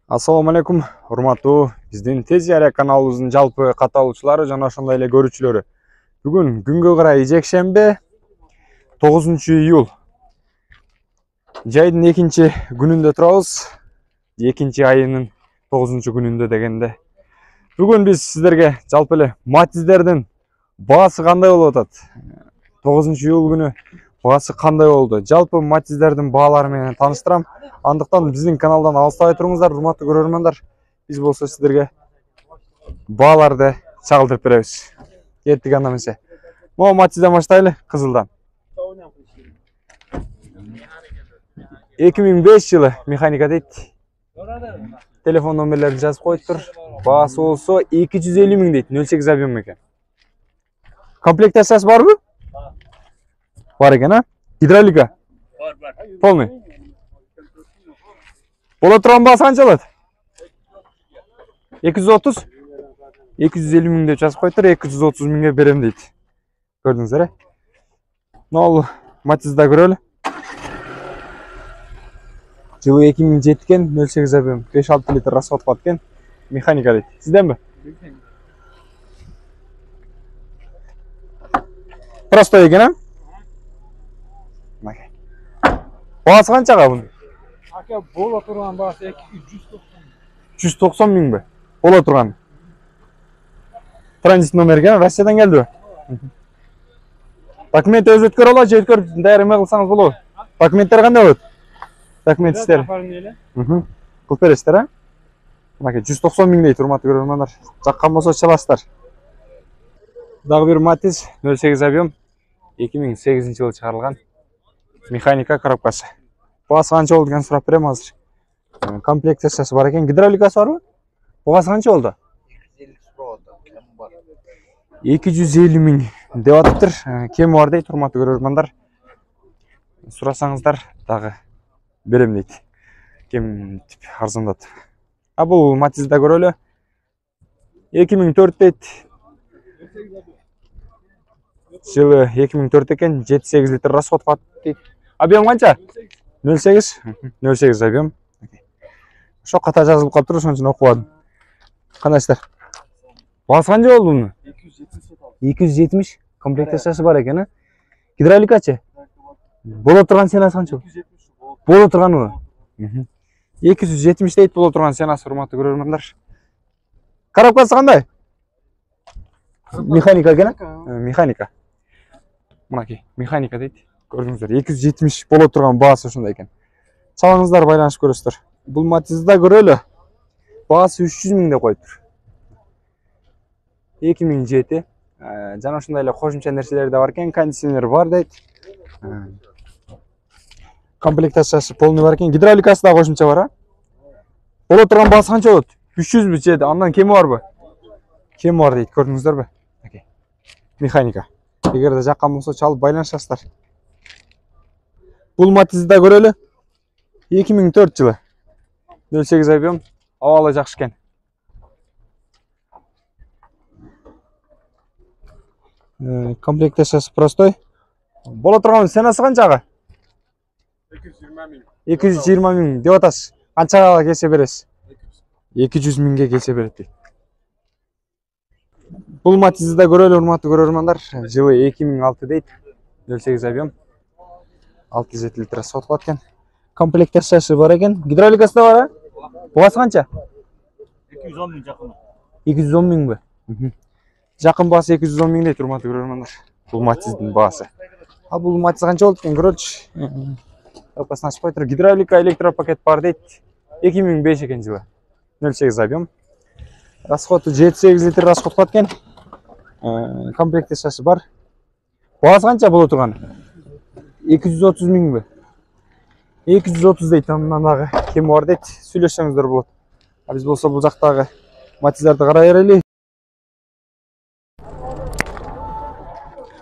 Assalamu alaikum, урматтуу биздин Тез Жария каналыбыздын жалпы катталуучулары жана ошондой эле көрүүчүлөрү. Бүгүн күнгө карай жекшембе 9-июл. Жайдын 2-күнүндө турабыз. 2-айынын 9-күнүндө дегенде. Бүгүн биз сиздерге жалпы эле матиздердин баасы кандай болуп атат? 9-июл күнү баасы кандай болду? Жалпы матиздердин баалары менен тааныштырам. Андыктан биздин каналдан алыстабай туруңуздар, урматтуу көрөрмандар. Биз болсо сиздерге бааларды чагылдырып беребиз. Кеттик анда эмесе. Могу матизден баштайлы, кызылдан. 2005 жылы механика дейт. Телефон номерлерин жазып коюптур. Баасы болсо 250 миң дейт, 08 объем экен. Комплектациясы барбы? Бар экен, а? Гидравлика? Бар. Полный. Бола турган баасы канча болот? 230? 250 миң деп жазып коюптур, 230 миңге берем дейт. Көрдүңүздөр, Нол матизда көрөлү. Жылы 2007 кен, 08 объем, 5-6 литр расход кылат экен. Механика дейт. Сизденби? Простой экен, а? Баасы канчага бунун? Ака бола турган баасы 190 миңби? Бола турган. Транзит номер экен, Россиядан келдиби? Документ өз өткөр алат, же өткөр даяр эме кылсаңыз болобу? Документтер кандай болот? Документ иштери. Кылып бересиздер, а? Мынакей 190 миң дейт, урматтуу көрөрмандар. Жаккан болсо чаласыздар. Дагы бир матиз 08 объем 2008 жылы чыгарылган. Механика коробкасы. Баасы канча болду экен сурап берем азыр. Комплектациясы бар экен. Гидравликасы барбы? Баасы канча болду? 250 миң деп атыптыр. Кеми бар дейт, урматтуу көрөрмандар. Сурасаңыздар дагы берем дейт. Кем арзандат. А бул матизда көрөлү. 2004 дейт. Жылы 2004 экен, 7-8 литр расход кылат дейт. Объем канча? 08? 08 объем. Ошо ката жазылып калыптыр, ошон үчүн окубадым. Кандайсыздар? Баасы канча болду мунун? 270. Комплектациясы бар экен, а? Гидравликачы? Боло турган сенасы канча? Боло турганыбы? 270 дейт боло турган сенасы, урматтуу көрөрмандар. Коробкасы кандай? Механика экен, а? Механика. Мынакей, механика дейт. Көрдүңүздөр, 270 боло турган баасы ошондой экен. Чалаңыздар, байланышып көрөсүздөр. Бул матизда көрөлү. Баасы 300 миң деп коюптур. 2007. Жана ошондой эле кошумча нерселери да бар экен. Кондиционер бар дейт. Комплектациясы полный бар экен. Гидравликасы да кошумча бар, а? Боло турган баасы канча болот? 300бү же андан кеми барбы? Кеми бар дейт, көрдүңүздөрбү? Механика. Эгерде жаккан болсо чалып байланышасыздар. Бул матизда көрөлү. 2004 жылы. 08 объем, абалы жакшы экен. Комплектациясы простой. Боло турган сенасы канчага? 220 миң деп атасыз. Канчага келсе бересиз? 200 миңге келсе берет дейт. Бул матизда көрөлү, урматтуу көрөрмандар. Жылы 2006 дейт. 08 объем. 607 литр расход кылат экен. Комплектациясы бар экен. Гидравликасы да бар, а? Баасы канча? 210 миң жакын. 210 миңби? Жакын баасы 210 миң дейт, урматтуу көрөрмандар. Бул матиздин баасы. А бул матиз канча болот экен көрөлүчү. Капасын ачып коюптур. Гидравлика, электропакет бар дейт. 2005 экен жылы. 08 объем. Расходу 7-8 литр расход кылат экен. Комплектациясы бар. Баасы канча боло турган? 230 миңби? 230 дейт, андан дагы кеми бар дейт. Сүйлөшсөңүздөр болот. А биз болсо бул жактагы матиздерди карай берели.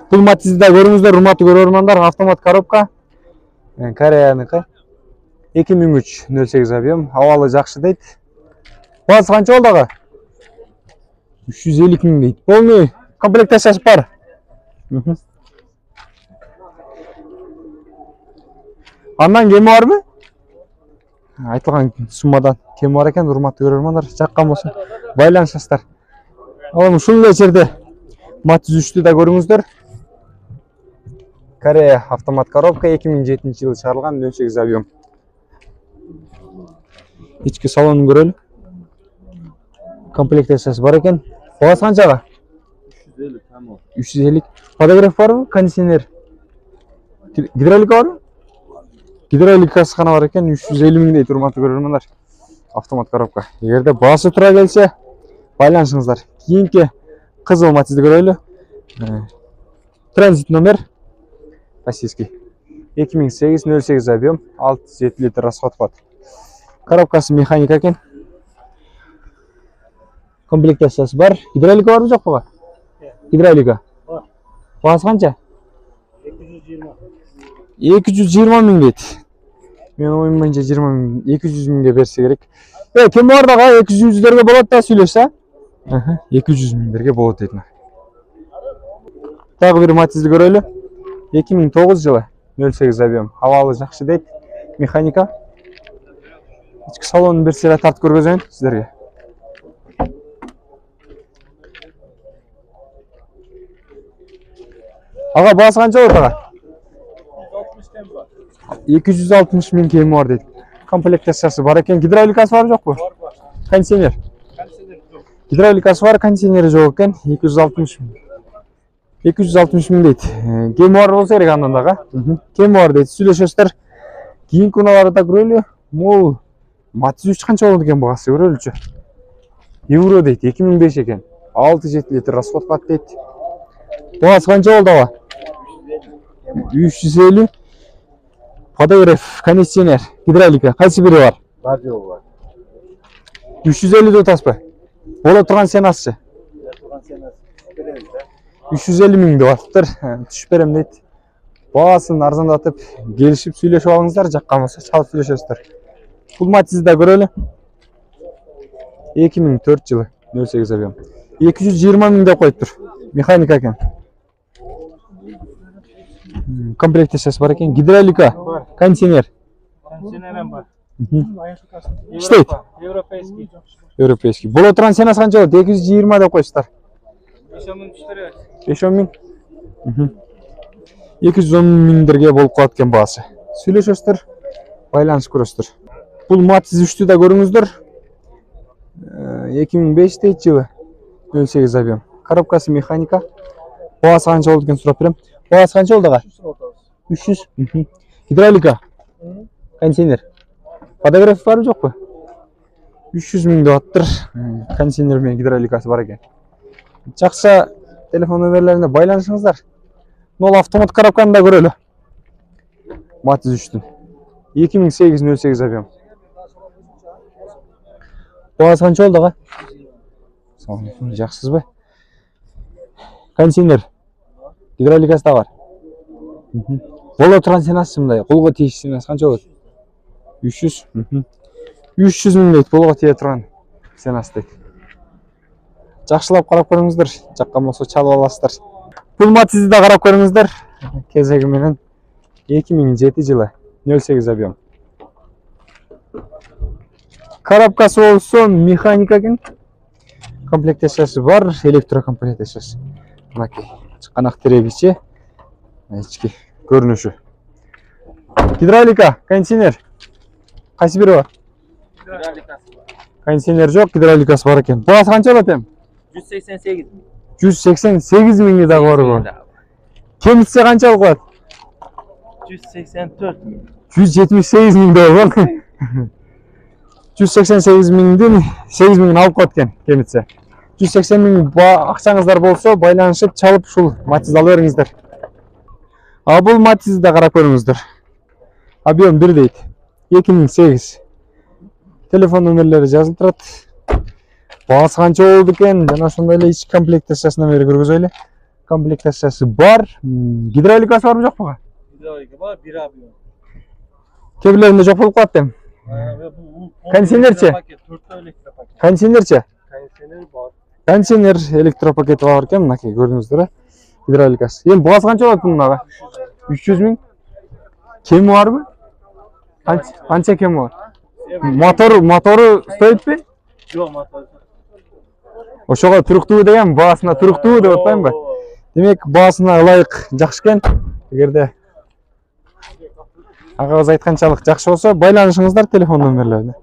Бул матизда көрүңүздөр, урматтуу көрөрмандар, автомат коробка. Кореяныкы. 2003 08 объем, абалы жакшы дейт. Баасы канча болду ага? 350 миң дейт. Полный комплектациясы бар. Андан кеми барбы? айтылган суммадан кем бар экен, урматтуу көрөрмандар. Жаккан болсо байланышасыздар. Ал ушул жерде Matiz 3'tü да көрүңүздөр. Корея автомат коробка 2007-жылы чыгарылган 08 объем. İçki salonун көрөлү. Комплектациясы бар экен. Багасы канчага? 350 tamam. 350. Подогрев барбы? Кондиционер. Гидравлика барбы? Гидравликасы гана бар экен. 350 миң дейт, урматтуу көрөрмандар. Автомат коробка. Эгерде баасы тура келсе, байланышыңыздар. Кийинки кызыл Матизди көрөлү. Транзит номер российский. 2008-08 объем, 6-7 литр расход кылат. Коробкасы механика экен. Комплектациясы бар. Гидравлика барбы, жокпу? Гидравлика. Бар. Баасы канча? 220. 220 миң дейт. Мен оюм боюнча 20 миң, 200 миңге берсе керек. Кем бар дагы 200-дерге болот да сүйлөшсө? 200 миңдерге болот дейт. Дагы бир Матизди көрөлү. 2009 жылы 08 объем. Абалы жакшы дейт. Механика. Ички салонун бир сыйра тартып көргөзөйүн сиздерге. Ага, баасы канча болот ага? 260 миң кеми бар дейт. Комплектациясы бар экен. Гидравликасы бар жокпу? Бар. Кондиционер. Гидравликасы бар, кондиционери жок экен. 260 миң. 260 миң дейт. Кеми бар болсо керек андан дагы. Кеми бар дейт. Сүйлөшөсүздөр. Кийинки унааларды да көрөлү. Мол Matiz 3 канча болот экен багасы көрөлүчү. Евро дейт. 2005 экен. 6-7 литр расход кылат дейт. Багасы канча болду ага? 350. Подогрев, кондиционер, гидравлика. Кайсы бири бар? Бар жолу бар. 350 деп атасызбы? Боло турган сенасы. 350 миң деп атыптыр. Түшүп берем дейт. Баасын арзандатып, келишип сүйлөшүп алыңыздар, жаккан болсо чалып сүйлөшөсүздөр. Бул Matizди да көрөлү. 2004 жылы 08 объем. 220 миң деп коюптур. Механика экен. Комплектациясы бар экен. Гидравлика, кондиционер. Кондиционерем бар. Иштейт. Европейский. Европейский. Боло турган сенасы канча болот? 220 деп коюштар. 5 миң түштүрөбүз. 5 миң. 210 миңдерге болуп калат экен баасы. Сүйлөшөсүздөр, байланышып көрөсүздөр. Бул Matiz 3'tü да көрүңүздөр. 2005 дейт жылы 08 объем. Коробкасы механика. Баасы канча болот экен сурап берем. Баасы канча болду ага? 300. Гидравлика. Кондиционер. Подогрев барбы жокпу? 300 миң деп аттыр. Кондиционер менен гидравликасы бар экен. Жакшы, телефон номерлерине байланышыңыздар. Нол автомат коробканы да көрөлү. Matiz 3'tün. 2008-08 объем. Баасы канча болду ага? Жаксызбы? Кондиционер. Гидравликасы да бар. Боло турган сенасы мындай, колго тийиш сенасы канча болот? 300. 300 миң дейт, колго тие турган сенасы дейт. Жакшылап карап көрүңүздөр, жаккан болсо чалып аласыздар. Бул Matizди да карап көрүңүздөр. Кезеги менен 2007 жылы 08 объем. Коробкасы болсо механика экен. Комплектациясы бар, электрокомплектациясы. Мынакей, канак терегичи, ички көрүнүшү. Гидравлика, кондиционер. Кайсы бири бар? Гидравликасы бар. Кондиционер жок, гидравликасы бар экен. Баасы канча болот эми? 188. 188 миңи дагы барбы? Кемитсе канча болот? 184 миң. 178 миң болот. 188 миңдин 8 миңин алып коет экен кемитсе. 180 миң акчаңыздар болсо, байланышып чалып ушул Matizди алып бериңиздер. А бул Matizди да карап көрүңүздөр. Объем 1 дейт. 2008. Телефон номерлери жазылып турат. Баасы канча болду экен? Жана ошондой эле ич комплектациясына бери көргөзөлү. Комплектациясы бар. Гидравликасы барбы жокпу? Гидравлика бар, 1 объем. Кээ бирлеринде жок болуп калат эми. Кондиционерчи? Кондиционерчи? Кондиционер бар. Кондиционер электропакети бар экен, мынакей көрдүңүздөр. Гидравликасы. Эми баасы канча болот мунун ага? 300 миң. Кеми барбы? Канча кеми бар? Motoru стоит-пи? Yok motor. Ошого туруктуу деген баасына туруктуу деп атпаймынбы? Демек баасына ылайык жакшы экен. Эгерде агабыз айтканчалык жакшы болсо байланышыңыздар телефон номерлерине.